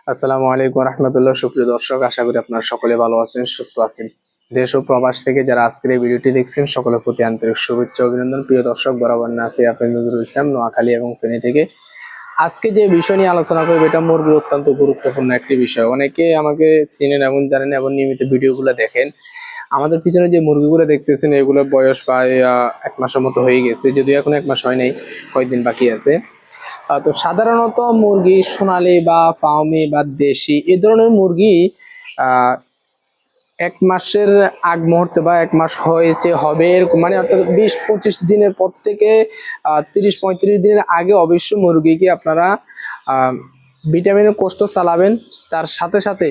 আসসালামু আলাইকুম রহমতুল্লাহ। সুপ্রিয় দর্শক, আশা করি আপনারা সকলে ভালো আছেন, সুস্থ আছেন। দেশ ও প্রবাস থেকে যারা আজকের এই ভিডিওটি দেখছেন সকলের প্রতি আন্তরিক শুভেচ্ছা অভিনন্দন। প্রিয় দর্শক, বরাবর না আছি আপনাদের নজরুল ইসলাম, নোয়াখালী এবং ফেনী থেকে। আজকে যে বিষয় নিয়ে আলোচনা করবো এটা মুরগির অত্যন্ত গুরুত্বপূর্ণ একটি বিষয়। অনেকে আমাকে চিনেন এবং জানেন এবং নিয়মিত ভিডিওগুলো দেখেন। আমাদের পিছনে যে মুরগিগুলো দেখতেছেন এগুলোর বয়স প্রায় 1 মাসের মতো হয়ে গেছে, যদিও এখন 1 মাস হয় নাই, কয়েকদিন বাকি আছে। তো সাধারণত মুরগি সোনালী বা ফার্মি বা দেশি এই ধরনের মুরগি আহ 1 মাসের আগ মুহূর্তে বা 1 মাস হয়েছে হবে এরকম, মানে অর্থাৎ 20-25 দিনের পর থেকে 30-35 দিনের আগে অবশ্যই মুরগিকে আপনারা ভিটামিনের কোর্সটা চালাবেন। তার সাথে সাথে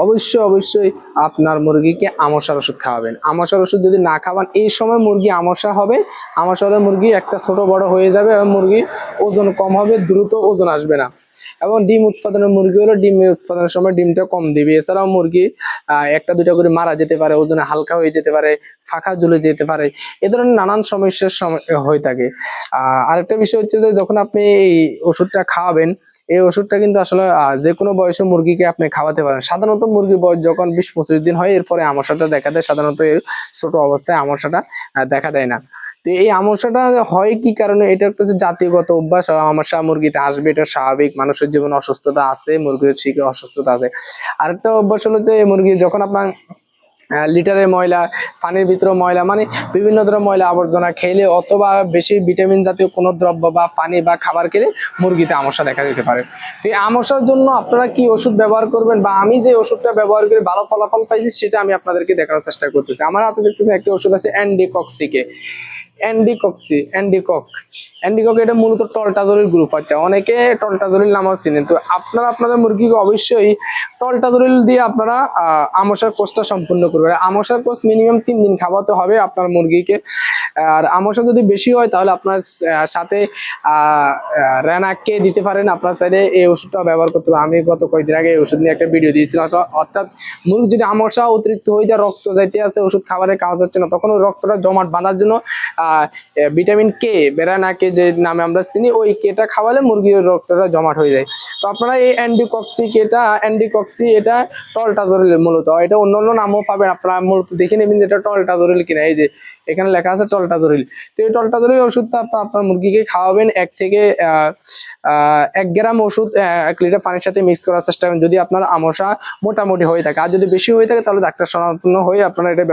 অবশ্যই আপনার মুরগিকে আমশার ওষুধ খাওয়াবেন। আমশার ওষুধ যদি না খাওয়ান, এই সময় মুরগি আমশা হবে। আমশা হলে মুরগি একটা ছোট বড় হয়ে যাবে এবং মুরগি ওজন কম হবে, দ্রুত ওজন আসবে না। এবং ডিম উৎপাদনের মুরগি হলো ডিম উৎপাদনের সময় ডিমটা কম দিবে। এছাড়াও মুরগি একটা দুটা করে মারা যেতে পারে, ওজনে হালকা হয়ে যেতে পারে, ফাঁকা ঝুলে যেতে পারে, এ ধরনের নানান সমস্যার হয়ে থাকে। আরেকটা বিষয় হচ্ছে যে যখন আপনি এই ওষুধটা খাওয়াবেন, এই ওষুধটা কিন্তু আসলে যে কোনো বয়সে মুরগিকে আপনি খাওয়াতে পারেন। সাধারণত মুরগির বয়স যখন 20-25 দিন হয়, এরপরে আমশাটা দেখা দেয়। সাধারণত এর ছোট অবস্থায় আমশাটা দেখা দেয় না। তো এই আমশাটা হয় কি কারণে, এটা একটা জাতিগত অভ্যাস। আমশা মুরগিতে আসবে, এটা স্বাভাবিক। মানুষের জীবনে অসুস্থতা আছে, মুরগির শিখে অসুস্থতা আছে। আরেকটা অভ্যাস হলো যে মুরগি যখন আপনার লিটারে ময়লা, পানির ভিতরে ময়লা, মানে বিভিন্ন ধরনের ময়লা আবর্জনা খেলে অথবা বেশি ভিটামিন জাতীয় কোনো দ্রব্য বা পানি বা খাবার খেলে মুরগিতে আমশা দেখা দিতে পারে। তো এই আমশার জন্য আপনারা কি ওষুধ ব্যবহার করবেন, বা আমি যে ওষুধটা ব্যবহার করে ভালো ফলাফল পাইছি সেটা আমি আপনাদেরকে দেখানোর চেষ্টা করতেছি। আমার হাতে দেখতেছি একটি ওষুধ আছে অ্যান্ডিকক্সিকে, অ্যান্ডিকক। এটা মূলত টলটাজোলিল গ্রুপ আছে। অনেকে টলটাজোলিল নামও চিনেন। তো আপনারা আপনাদের মুরগিকে অবশ্যই টলটাজোলিল দিয়ে আপনারা আমশার কোর্সটা সম্পূর্ণ করবেন। আমশার কোর্স মিনিমাম 3 দিন খাওয়াতে হবে আপনার মুরগিকে। আর আমশা যদি বেশি হয় তাহলে আপনার সাথে রেনাককে দিতে পারেন। আপনার সাইডে এই ওষুধটা ব্যবহার করতে হবে। আমি গত কয়েকদিন আগে এই ওষুধ নিয়ে একটা ভিডিও দিয়েছিলাম। অর্থাৎ মুরগি যদি আমশা অতিরিক্ত হয়ে যায়, রক্ত যাইতে আছে, ওষুধ খাবারে খাওয়া যাচ্ছে না, তখন ওই রক্তটা জমাট বাঁধার জন্য ভিটামিন কে, বেরানাকে যে নামে আমরা চিনি, ওই কেটা খাওয়ালে মুরগির রক্তটা জমাট হয়ে যায়। তো আপনারা এই অ্যান্ডিকক্সি এটা টলটাজোলিল মূলত, এটা অন্য অন্য নামও পাবেন। আপনারা মূলত দেখে নেবেন যে এটা টলটাজোলিল কিনা। এই যে এখানে লেখা আছে টলটাজোলিল। তো এই টলটাজোলিল ওষুধটা আপনার মুরগিকে খাওয়াবেন। 1 গ্রাম ওষুধ 1 লিটার পানির সাথে মিক্স করার চেষ্টা করেন, যদি আপনার আমশা মোটামুটি হয়ে থাকে। আর যদি বেশি হয়ে থাকে তাহলে ডাক্তার শরণাপন্ন হয়ে আপনারা এটা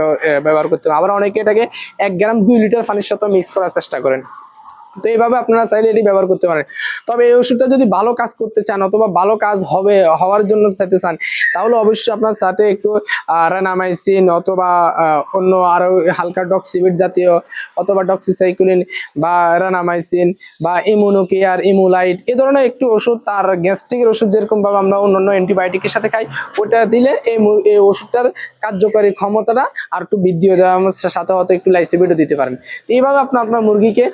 ব্যবহার করতে হবে। আবার অনেকে এটাকে 1 গ্রাম 2 লিটার পানির সাথে মিক্স করার চেষ্টা করেন। তো এইভাবে আপনারা চাইলে এটি ব্যবহার করতে পারেন। তবে এই ওষুধটা যদি ভালো কাজ করতে চান অথবা ভালো কাজ হওয়ার জন্য চাইতে চান, তাহলে অবশ্যই আপনার সাথে একটু রানামাইসিন অথবা অন্য আরো হালকা ডক্সিবিট জাতীয় অথবা ডক্সিসাইক্লিন বা রানামাইসিন বা ইমুনোকেয়ার, ইমুলাইট, এ ধরনের একটি ওষুধ, তার গ্যাস্ট্রিকের ওষুধ যেরকম ভাবে আমরা অন্যান্য অ্যান্টিবায়োটিকের সাথে খাই, ওটা দিলে এই ওষুধটার কার্যকরী ক্ষমতাটা আর একটু বৃদ্ধি হয়ে যাবে। সাথে হয়তো একটু লাইসিবিটও দিতে পারেন। এইভাবে আপনার মুরগিকে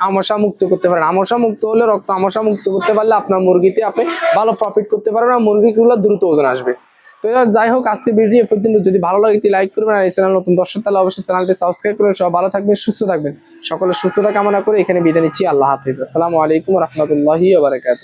আমশা মুক্ত করতে পারেন। আমশা মুক্ত হলে, রক্ত আমশা মুক্ত করতে পারলে আপনার মুরগিতে আপনি ভালো প্রফিট করতে পারবেন আর মুরগিগুলো দ্রুত ওজন আসবে। তো যাই হোক, আজকে ভিডিও এ পর্যন্ত। যদি ভালো লাগে একটি লাইক করবেন, আর এই চ্যানেল নতুন দর্শক তাহলে অবশ্যই চ্যানেলটি সাবস্ক্রাইব করবেন। সব ভালো থাকবেন, সুস্থ থাকবেন। সকলের সুস্থতা কামনা করে এখানে বিদায় নিচ্ছি। আল্লাহ হাফিজ। আসসালামু আলাইকুম রহমতুল্লাহি ওয়া বারাকাতুহু।